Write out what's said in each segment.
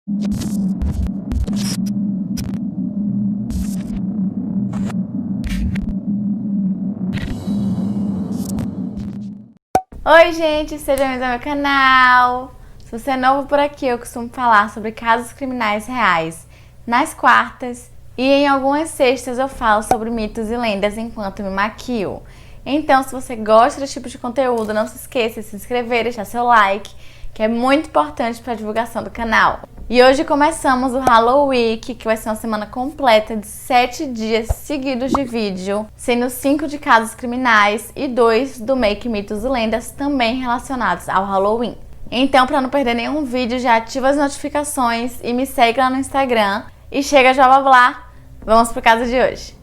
Oi gente, sejam bem-vindos ao meu canal. Se você é novo por aqui, eu costumo falar sobre casos criminais reais nas quartas e em algumas sextas eu falo sobre mitos e lendas enquanto me maquio. Então, se você gosta desse tipo de conteúdo, não se esqueça de se inscrever, deixar seu like, que é muito importante para a divulgação do canal. E hoje começamos o Halloween, que vai ser uma semana completa de 7 dias seguidos de vídeo, sendo 5 de casos criminais e 2 do Make Mitos e Lendas também relacionados ao Halloween. Então, para não perder nenhum vídeo, já ativa as notificações e me segue lá no Instagram. E chega já blá blá, vamos pro caso de hoje.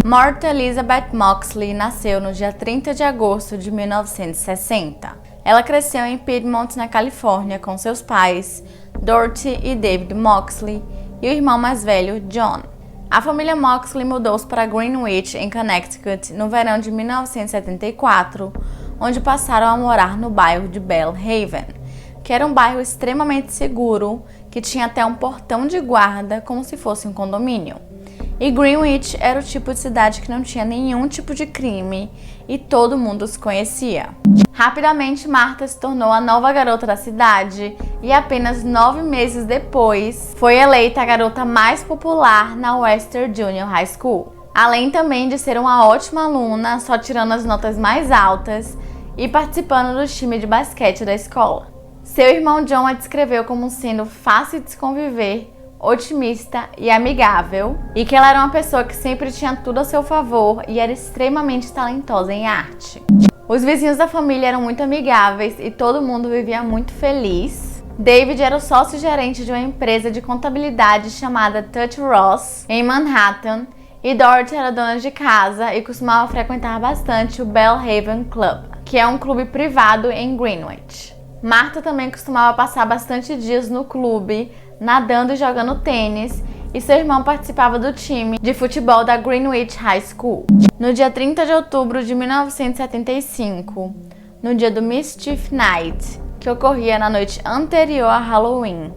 Martha Elizabeth Moxley nasceu no dia 30 de agosto de 1960. Ela cresceu em Piedmont, na Califórnia, com seus pais, Dorothy e David Moxley, e o irmão mais velho, John. A família Moxley mudou-se para Greenwich, em Connecticut, no verão de 1974, onde passaram a morar no bairro de Belle Haven, que era um bairro extremamente seguro, que tinha até um portão de guarda, como se fosse um condomínio. E Greenwich era o tipo de cidade que não tinha nenhum tipo de crime e todo mundo os conhecia. Rapidamente, Martha se tornou a nova garota da cidade e apenas 9 meses depois foi eleita a garota mais popular na Western Junior High School. Além também de ser uma ótima aluna, só tirando as notas mais altas e participando do time de basquete da escola. Seu irmão John a descreveu como sendo fácil de se conviver, otimista e amigável, e que ela era uma pessoa que sempre tinha tudo a seu favor e era extremamente talentosa em arte. Os vizinhos da família eram muito amigáveis e todo mundo vivia muito feliz. David era o sócio-gerente de uma empresa de contabilidade chamada Touch Ross, em Manhattan, e Dorothy era dona de casa e costumava frequentar bastante o Belle Haven Club, que é um clube privado em Greenwich. Martha também costumava passar bastante dias no clube, nadando e jogando tênis, e seu irmão participava do time de futebol da Greenwich High School. No dia 30 de outubro de 1975, no dia do Mischief Night, que ocorria na noite anterior a Halloween,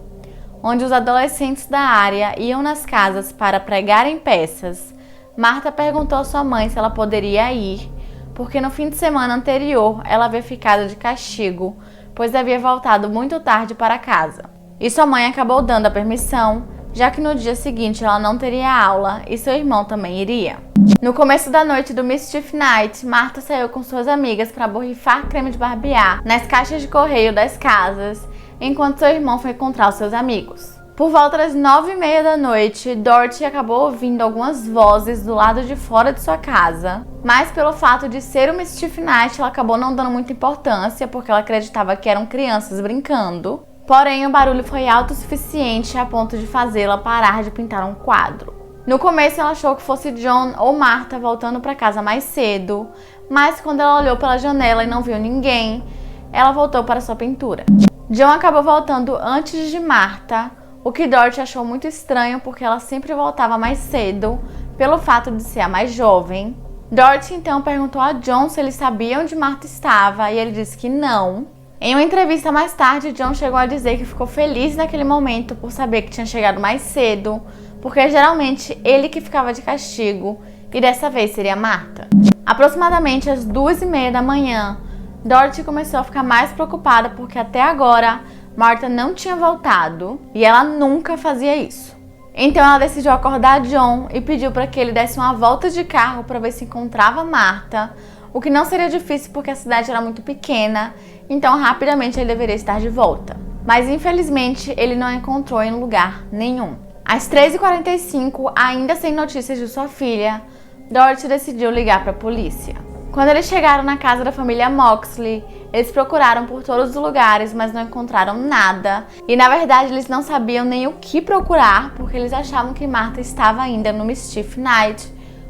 onde os adolescentes da área iam nas casas para pregarem peças, Martha perguntou à sua mãe se ela poderia ir, porque no fim de semana anterior ela havia ficado de castigo, pois havia voltado muito tarde para casa. E sua mãe acabou dando a permissão, já que no dia seguinte ela não teria aula e seu irmão também iria. No começo da noite do Mischief Night, Martha saiu com suas amigas para borrifar creme de barbear nas caixas de correio das casas, enquanto seu irmão foi encontrar os seus amigos. Por volta das 9h30 da noite, Dorothy acabou ouvindo algumas vozes do lado de fora de sua casa, mas pelo fato de ser o Mischief Night, ela acabou não dando muita importância, porque ela acreditava que eram crianças brincando. Porém, o barulho foi alto o suficiente a ponto de fazê-la parar de pintar um quadro. No começo, ela achou que fosse John ou Martha voltando para casa mais cedo, mas quando ela olhou pela janela e não viu ninguém, ela voltou para sua pintura. John acabou voltando antes de Martha, o que Dorothy achou muito estranho porque ela sempre voltava mais cedo, pelo fato de ser a mais jovem. Dorothy então perguntou a John se ele sabia onde Martha estava e ele disse que não. Em uma entrevista mais tarde, John chegou a dizer que ficou feliz naquele momento por saber que tinha chegado mais cedo, porque geralmente ele que ficava de castigo e dessa vez seria Martha. Aproximadamente às 2h30 da manhã, Dorothy começou a ficar mais preocupada porque até agora Martha não tinha voltado e ela nunca fazia isso. Então ela decidiu acordar John e pediu para que ele desse uma volta de carro para ver se encontrava Martha, o que não seria difícil porque a cidade era muito pequena, então rapidamente ele deveria estar de volta. Mas infelizmente ele não a encontrou em lugar nenhum. Às 3h45, ainda sem notícias de sua filha, Dorothy decidiu ligar para a polícia. Quando eles chegaram na casa da família Moxley, eles procuraram por todos os lugares, mas não encontraram nada. E na verdade eles não sabiam nem o que procurar, porque eles achavam que Martha estava ainda no Mischief Night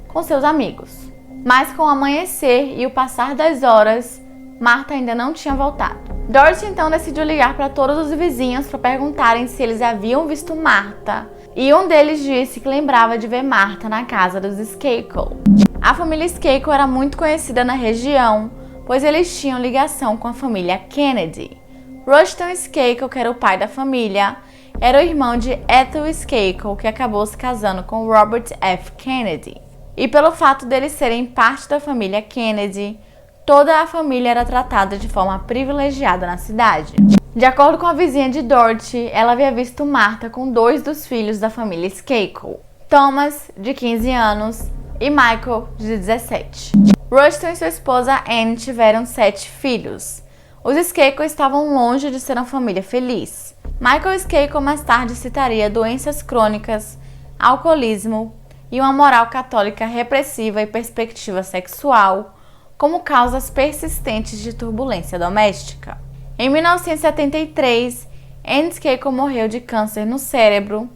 com seus amigos. Mas com o amanhecer e o passar das horas, Martha ainda não tinha voltado. Dorothy então decidiu ligar para todos os vizinhos para perguntarem se eles haviam visto Martha, e um deles disse que lembrava de ver Martha na casa dos Skakel. A família Skakel era muito conhecida na região, pois eles tinham ligação com a família Kennedy. Rushton Skakel, que era o pai da família, era o irmão de Ethel Skakel, que acabou se casando com Robert F. Kennedy. E pelo fato deles serem parte da família Kennedy, toda a família era tratada de forma privilegiada na cidade. De acordo com a vizinha de Dorothy, ela havia visto Martha com 2 dos filhos da família Skakel, Thomas, de 15 anos, e Michael, de 17. Rushton e sua esposa Anne tiveram 7 filhos. Os Skakel estavam longe de ser uma família feliz. Michael Skakel mais tarde citaria doenças crônicas, alcoolismo e uma moral católica repressiva e perspectiva sexual como causas persistentes de turbulência doméstica. Em 1973, Anne Skakel morreu de câncer no cérebro,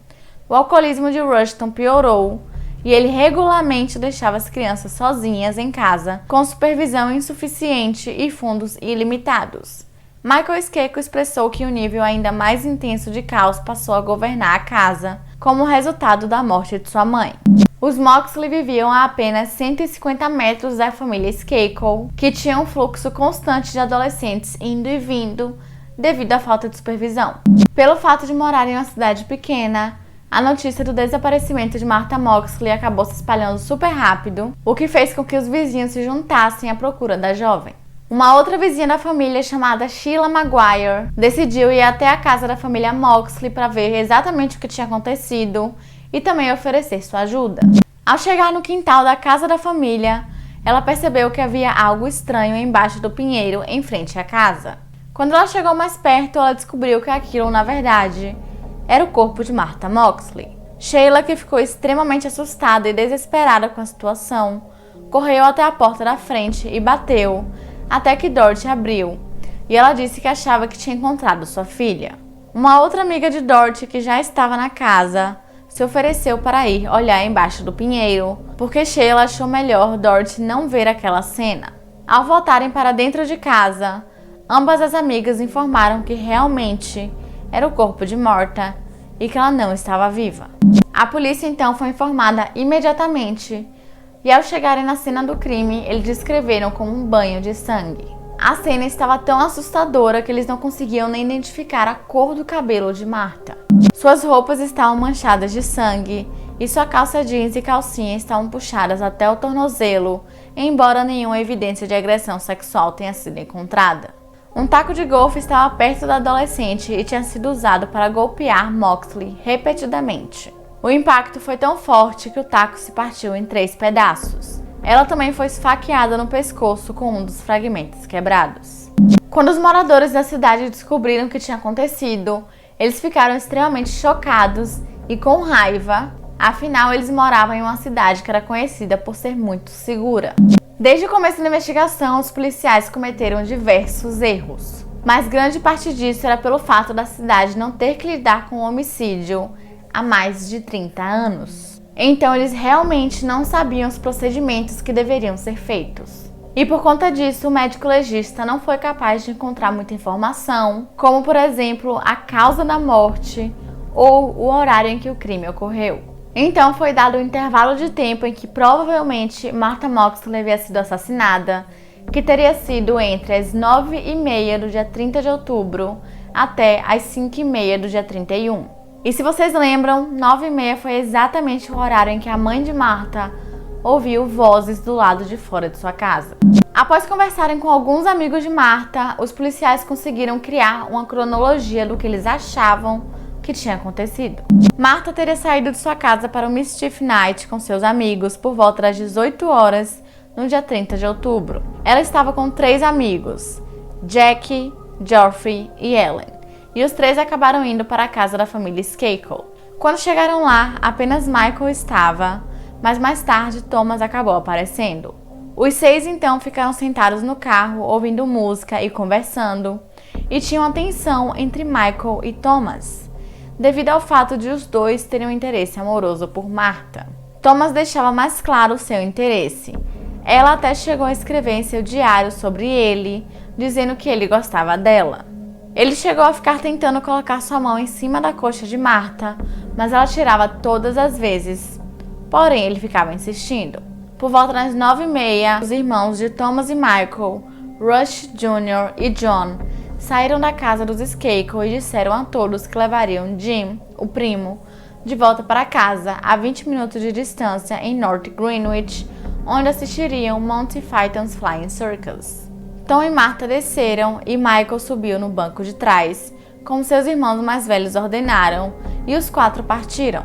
o alcoolismo de Rushton piorou e ele regularmente deixava as crianças sozinhas em casa, com supervisão insuficiente e fundos ilimitados. Michael Skakel expressou que um nível ainda mais intenso de caos passou a governar a casa, como resultado da morte de sua mãe. Os Moxley viviam a apenas 150 metros da família Skakel, que tinha um fluxo constante de adolescentes indo e vindo devido à falta de supervisão. Pelo fato de morarem em uma cidade pequena, a notícia do desaparecimento de Martha Moxley acabou se espalhando super rápido, o que fez com que os vizinhos se juntassem à procura da jovem. Uma outra vizinha da família, chamada Sheila Maguire, decidiu ir até a casa da família Moxley para ver exatamente o que tinha acontecido e também oferecer sua ajuda. Ao chegar no quintal da casa da família, ela percebeu que havia algo estranho embaixo do pinheiro em frente à casa. Quando ela chegou mais perto, ela descobriu que aquilo, na verdade, era o corpo de Martha Moxley. Sheila, que ficou extremamente assustada e desesperada com a situação, correu até a porta da frente e bateu, até que Dorothy abriu, e ela disse que achava que tinha encontrado sua filha. Uma outra amiga de Dorothy, que já estava na casa, se ofereceu para ir olhar embaixo do pinheiro, porque Sheila achou melhor Dorothy não ver aquela cena. Ao voltarem para dentro de casa, ambas as amigas informaram que realmente era o corpo de Martha e que ela não estava viva. A polícia então foi informada imediatamente e ao chegarem na cena do crime, eles descreveram como um banho de sangue. A cena estava tão assustadora que eles não conseguiam nem identificar a cor do cabelo de Martha. Suas roupas estavam manchadas de sangue e sua calça jeans e calcinha estavam puxadas até o tornozelo, embora nenhuma evidência de agressão sexual tenha sido encontrada. Um taco de golfe estava perto da adolescente e tinha sido usado para golpear Moxley repetidamente. O impacto foi tão forte que o taco se partiu em 3 pedaços. Ela também foi esfaqueada no pescoço com um dos fragmentos quebrados. Quando os moradores da cidade descobriram o que tinha acontecido, eles ficaram extremamente chocados e com raiva, afinal eles moravam em uma cidade que era conhecida por ser muito segura. Desde o começo da investigação, os policiais cometeram diversos erros, mas grande parte disso era pelo fato da cidade não ter que lidar com o homicídio há mais de 30 anos. Então eles realmente não sabiam os procedimentos que deveriam ser feitos. E por conta disso, o médico legista não foi capaz de encontrar muita informação, como por exemplo a causa da morte ou o horário em que o crime ocorreu. Então foi dado um intervalo de tempo em que provavelmente Martha Moxley havia sido assassinada, que teria sido entre as 9h30 do dia 30 de outubro até as 5h30 do dia 31. E se vocês lembram, 9h30 foi exatamente o horário em que a mãe de Martha ouviu vozes do lado de fora de sua casa. Após conversarem com alguns amigos de Martha, os policiais conseguiram criar uma cronologia do que eles achavam que tinha acontecido. Martha teria saído de sua casa para o Mischief Night com seus amigos por volta das 18 horas no dia 30 de outubro. Ela estava com 3 amigos, Jackie, Geoffrey e Ellen, e os 3 acabaram indo para a casa da família Skakel. Quando chegaram lá, apenas Michael estava, mas mais tarde Thomas acabou aparecendo. Os 6 então ficaram sentados no carro, ouvindo música e conversando, e tinham uma tensão entre Michael e Thomas, devido ao fato de os dois terem um interesse amoroso por Martha. Thomas deixava mais claro o seu interesse. Ela até chegou a escrever em seu diário sobre ele, dizendo que ele gostava dela. Ele chegou a ficar tentando colocar sua mão em cima da coxa de Martha, mas ela tirava todas as vezes. Porém, ele ficava insistindo. Por volta das 9h30, os irmãos de Thomas e Michael, Rush Jr. e John, saíram da casa dos Skakel e disseram a todos que levariam Jim, o primo, de volta para casa, a 20 minutos de distância em North Greenwich, onde assistiriam Monty Python's Flying Circus. Tom e Martha desceram e Michael subiu no banco de trás, como seus irmãos mais velhos ordenaram, e os 4 partiram.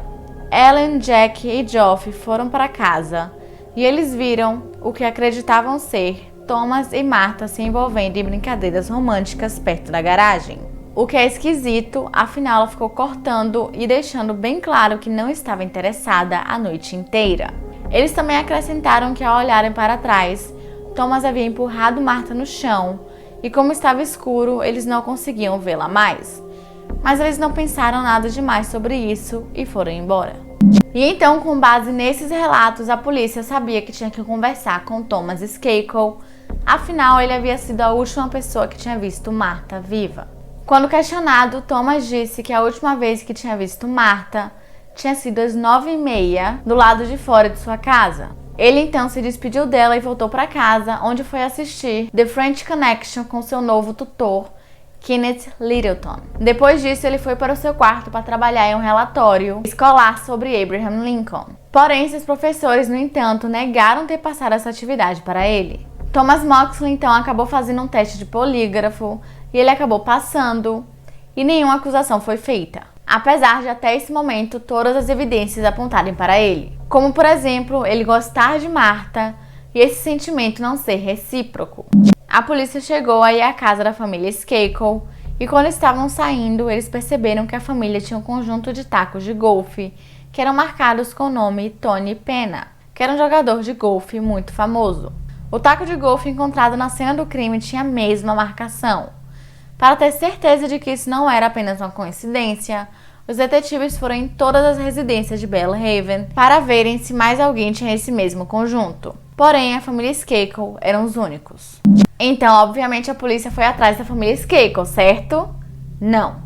Ellen, Jack e Geoff foram para casa, e eles viram o que acreditavam ser Thomas e Martha se envolvendo em brincadeiras românticas perto da garagem. O que é esquisito, afinal ela ficou cortando e deixando bem claro que não estava interessada a noite inteira. Eles também acrescentaram que ao olharem para trás, Thomas havia empurrado Martha no chão e como estava escuro, eles não conseguiam vê-la mais. Mas eles não pensaram nada demais sobre isso e foram embora. E então, com base nesses relatos, a polícia sabia que tinha que conversar com Thomas Skakel, afinal ele havia sido a última pessoa que tinha visto Martha viva. Quando questionado, Thomas disse que a última vez que tinha visto Martha tinha sido às 9h30 do lado de fora de sua casa. Ele então se despediu dela e voltou para casa, onde foi assistir The French Connection com seu novo tutor, Kenneth Littleton. Depois disso, ele foi para o seu quarto para trabalhar em um relatório escolar sobre Abraham Lincoln. Porém, seus professores, no entanto, negaram ter passado essa atividade para ele. Thomas Moxley, então, acabou fazendo um teste de polígrafo e ele acabou passando e nenhuma acusação foi feita, apesar de até esse momento todas as evidências apontarem para ele. Como, por exemplo, ele gostar de Martha e esse sentimento não ser recíproco. A polícia chegou aí à casa da família Skakel e quando estavam saindo, eles perceberam que a família tinha um conjunto de tacos de golfe que eram marcados com o nome Tony Pena, que era um jogador de golfe muito famoso. O taco de golfe encontrado na cena do crime tinha a mesma marcação. Para ter certeza de que isso não era apenas uma coincidência, os detetives foram em todas as residências de Belhaven para verem se mais alguém tinha esse mesmo conjunto. Porém, a família Skakel eram os únicos. Então, obviamente, a polícia foi atrás da família Skakel, certo? Não.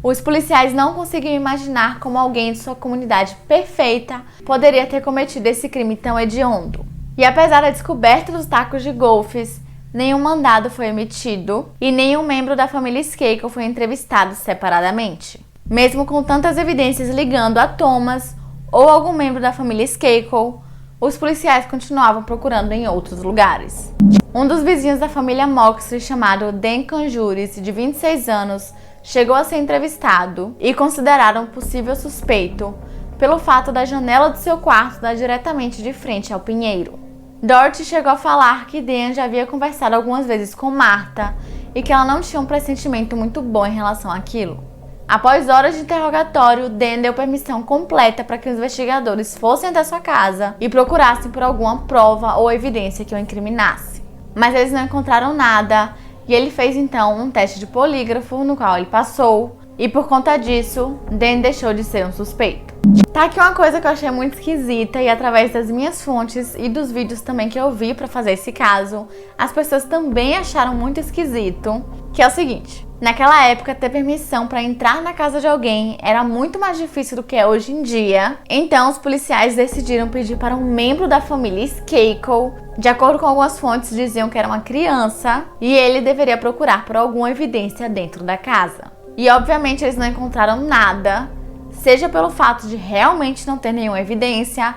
Os policiais não conseguiam imaginar como alguém de sua comunidade perfeita poderia ter cometido esse crime tão hediondo. E apesar da descoberta dos tacos de golfes, nenhum mandado foi emitido e nenhum membro da família Skakel foi entrevistado separadamente. Mesmo com tantas evidências ligando a Thomas ou algum membro da família Skakel, os policiais continuavam procurando em outros lugares. Um dos vizinhos da família Moxley, chamado Dan Conjures, de 26 anos, chegou a ser entrevistado e considerado um possível suspeito pelo fato da janela do seu quarto dar diretamente de frente ao pinheiro. Dorothy chegou a falar que Dan já havia conversado algumas vezes com Martha e que ela não tinha um pressentimento muito bom em relação àquilo. Após horas de interrogatório, Dan deu permissão completa para que os investigadores fossem até sua casa e procurassem por alguma prova ou evidência que o incriminasse. Mas eles não encontraram nada e ele fez então um teste de polígrafo no qual ele passou e por conta disso, Dan deixou de ser um suspeito. Tá aqui uma coisa que eu achei muito esquisita e através das minhas fontes e dos vídeos também que eu vi para fazer esse caso, as pessoas também acharam muito esquisito, que é o seguinte: naquela época, ter permissão para entrar na casa de alguém era muito mais difícil do que é hoje em dia. Então, os policiais decidiram pedir para um membro da família Skakel, de acordo com algumas fontes, diziam que era uma criança, e ele deveria procurar por alguma evidência dentro da casa. E, obviamente, eles não encontraram nada, seja pelo fato de realmente não ter nenhuma evidência,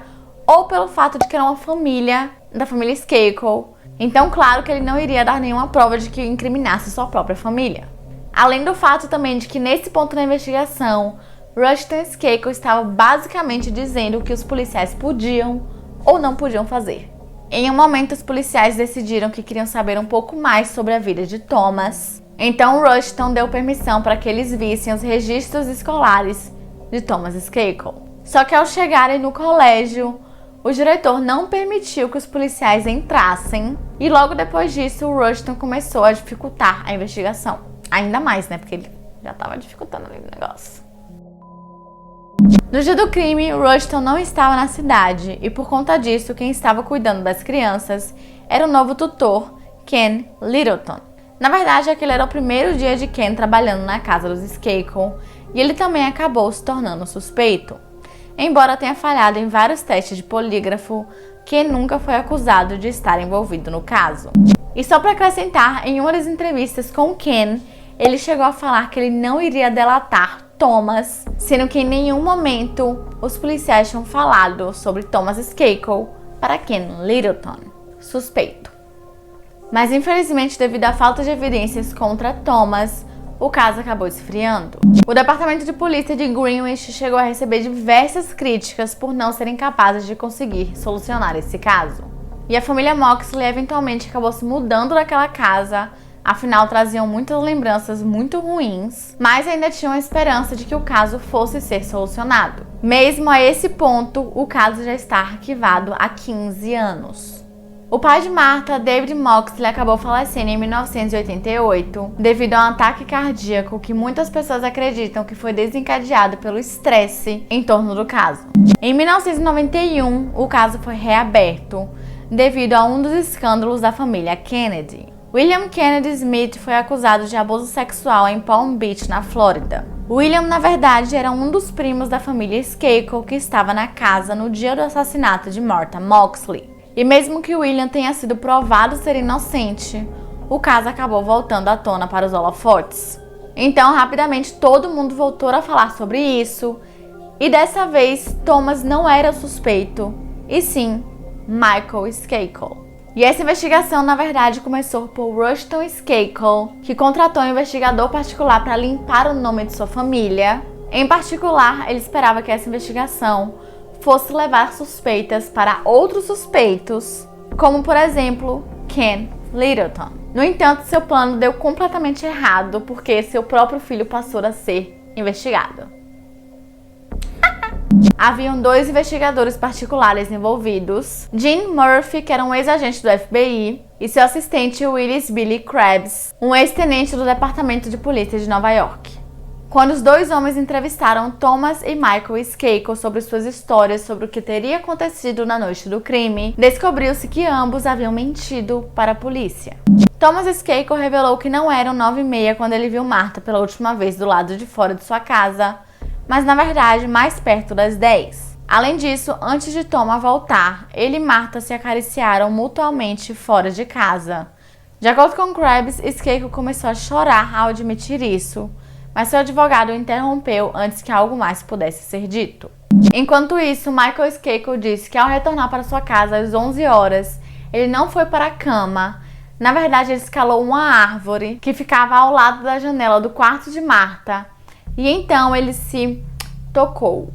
ou pelo fato de que era uma família, da família Skakel. Então, claro que ele não iria dar nenhuma prova de que incriminasse sua própria família. Além do fato também de que nesse ponto da investigação, Rushton Skakel estava basicamente dizendo o que os policiais podiam ou não podiam fazer. Em um momento, os policiais decidiram que queriam saber um pouco mais sobre a vida de Thomas. Então, Rushton deu permissão para que eles vissem os registros escolares de Thomas Skakel. Só que ao chegarem no colégio, o diretor não permitiu que os policiais entrassem e logo depois disso, o Rushton começou a dificultar a investigação. Ainda mais, né? Porque ele já estava dificultando ali o negócio. No dia do crime, Rushton não estava na cidade e por conta disso, quem estava cuidando das crianças era o novo tutor, Ken Littleton. Na verdade, aquele era o primeiro dia de Ken trabalhando na casa dos Skakel e ele também acabou se tornando suspeito. Embora tenha falhado em vários testes de polígrafo, Ken nunca foi acusado de estar envolvido no caso. E só para acrescentar, em uma das entrevistas com Ken, ele chegou a falar que ele não iria delatar Thomas, sendo que em nenhum momento os policiais tinham falado sobre Thomas Skakel para Ken Littleton, suspeito. Mas infelizmente, devido à falta de evidências contra Thomas, o caso acabou esfriando. O departamento de polícia de Greenwich chegou a receber diversas críticas por não serem capazes de conseguir solucionar esse caso. E a família Moxley eventualmente acabou se mudando daquela casa, afinal traziam muitas lembranças muito ruins, mas ainda tinham a esperança de que o caso fosse ser solucionado. Mesmo a esse ponto, o caso já está arquivado há 15 anos. O pai de Martha, David Moxley, acabou falecendo em 1988 devido a um ataque cardíaco que muitas pessoas acreditam que foi desencadeado pelo estresse em torno do caso. Em 1991, o caso foi reaberto devido a um dos escândalos da família Kennedy. William Kennedy Smith foi acusado de abuso sexual em Palm Beach, na Flórida. William, na verdade, era um dos primos da família Skakel que estava na casa no dia do assassinato de Martha Moxley. E mesmo que William tenha sido provado ser inocente, o caso acabou voltando à tona para os holofotes. Então, rapidamente, todo mundo voltou a falar sobre isso, e dessa vez, Thomas não era o suspeito, e sim, Michael Skakel. E essa investigação, na verdade, começou por Rushton Skakel, que contratou um investigador particular para limpar o nome de sua família. Em particular, ele esperava que essa investigação fosse levar suspeitas para outros suspeitos, como por exemplo, Ken Littleton. No entanto, seu plano deu completamente errado porque seu próprio filho passou a ser investigado. Haviam 2 investigadores particulares envolvidos, Gene Murphy, que era um ex-agente do FBI, e seu assistente Willis Billy Krebs, um ex-tenente do Departamento de Polícia de Nova York. Quando os 2 homens entrevistaram Thomas e Michael Skakel sobre suas histórias sobre o que teria acontecido na noite do crime, descobriu-se que ambos haviam mentido para a polícia. Thomas Skakel revelou que não eram 9h30 quando ele viu Martha pela última vez do lado de fora de sua casa, mas na verdade mais perto das 10. Além disso, antes de Thomas voltar, ele e Martha se acariciaram mutuamente fora de casa. De acordo com Krebs, Skakel começou a chorar ao admitir isso, mas seu advogado o interrompeu antes que algo mais pudesse ser dito. Enquanto isso, Michael Skakel disse que ao retornar para sua casa às 11 horas, ele não foi para a cama. Na verdade, ele escalou uma árvore que ficava ao lado da janela do quarto de Martha e então ele se tocou.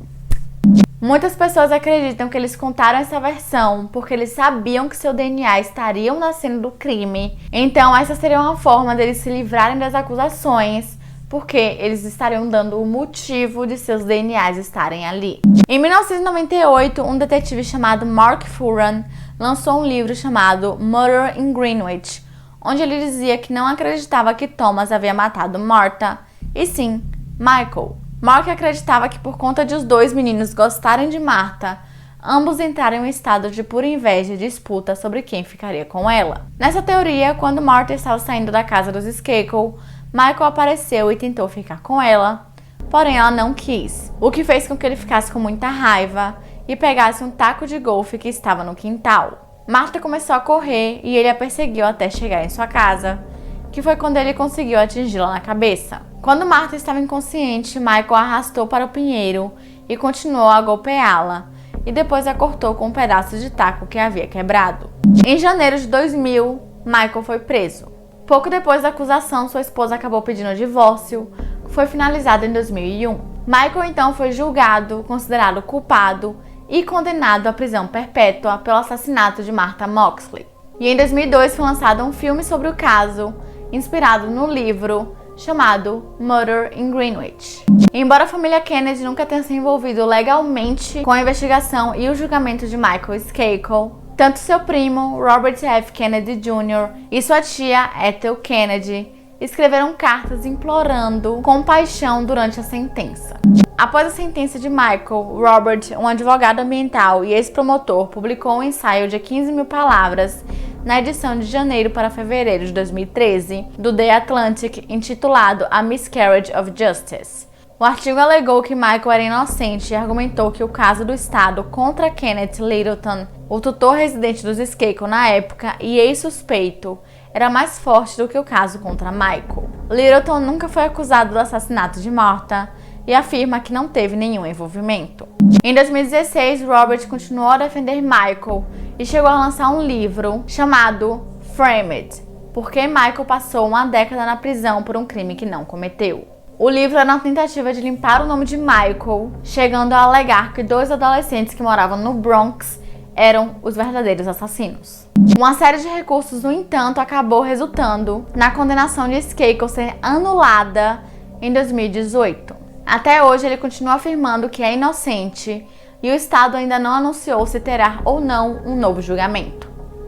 Muitas pessoas acreditam que eles contaram essa versão porque eles sabiam que seu DNA estaria na cena do crime, então essa seria uma forma deles se livrarem das acusações, porque eles estariam dando o motivo de seus DNAs estarem ali. Em 1998, um detetive chamado Mark Furan lançou um livro chamado Murder in Greenwich, onde ele dizia que não acreditava que Thomas havia matado Martha, e sim, Michael. Mark acreditava que por conta de os 2 meninos gostarem de Martha, ambos entraram em um estado de pura inveja e disputa sobre quem ficaria com ela. Nessa teoria, quando Martha estava saindo da casa dos Skakel, Michael apareceu e tentou ficar com ela, porém ela não quis, o que fez com que ele ficasse com muita raiva e pegasse um taco de golfe que estava no quintal. Martha começou a correr e ele a perseguiu até chegar em sua casa, que foi quando ele conseguiu atingi-la na cabeça. Quando Martha estava inconsciente, Michael a arrastou para o pinheiro e continuou a golpeá-la, e depois a cortou com um pedaço de taco que havia quebrado. Em janeiro de 2000, Michael foi preso. Pouco depois da acusação, sua esposa acabou pedindo o divórcio, que foi finalizado em 2001. Michael então foi julgado, considerado culpado e condenado à prisão perpétua pelo assassinato de Martha Moxley. E em 2002 foi lançado um filme sobre o caso, inspirado no livro chamado Murder in Greenwich. Embora a família Kennedy nunca tenha se envolvido legalmente com a investigação e o julgamento de Michael Skakel, tanto seu primo, Robert F. Kennedy Jr., e sua tia, Ethel Kennedy, escreveram cartas implorando compaixão durante a sentença. Após a sentença de Michael, Robert, um advogado ambiental e ex-promotor, publicou um ensaio de 15.000 palavras na edição de janeiro para fevereiro de 2013 do The Atlantic, intitulado A Miscarriage of Justice. O artigo alegou que Michael era inocente e argumentou que o caso do Estado contra Kenneth Littleton, o tutor residente dos Skakel na época e ex-suspeito, era mais forte do que o caso contra Michael. Littleton nunca foi acusado do assassinato de Martha e afirma que não teve nenhum envolvimento. Em 2016, Robert continuou a defender Michael e chegou a lançar um livro chamado Framed, porque Michael passou uma década na prisão por um crime que não cometeu. O livro era uma tentativa de limpar o nome de Michael, chegando a alegar que 2 adolescentes que moravam no Bronx eram os verdadeiros assassinos. Uma série de recursos, no entanto, acabou resultando na condenação de Skakel ser anulada em 2018. Até hoje, ele continua afirmando que é inocente e o Estado ainda não anunciou se terá ou não um novo julgamento.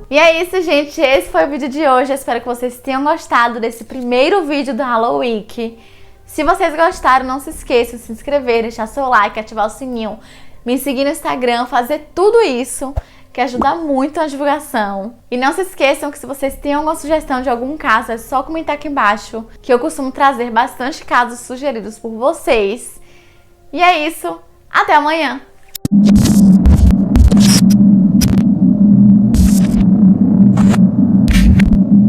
E é isso, gente. Esse foi o vídeo de hoje. Eu espero que vocês tenham gostado desse primeiro vídeo do Halloween. Se vocês gostaram, não se esqueçam de se inscrever, deixar seu like, ativar o sininho, me seguir no Instagram, fazer tudo isso, que ajuda muito na divulgação. E não se esqueçam que se vocês têm alguma sugestão de algum caso, é só comentar aqui embaixo, que eu costumo trazer bastante casos sugeridos por vocês. E é isso, até amanhã!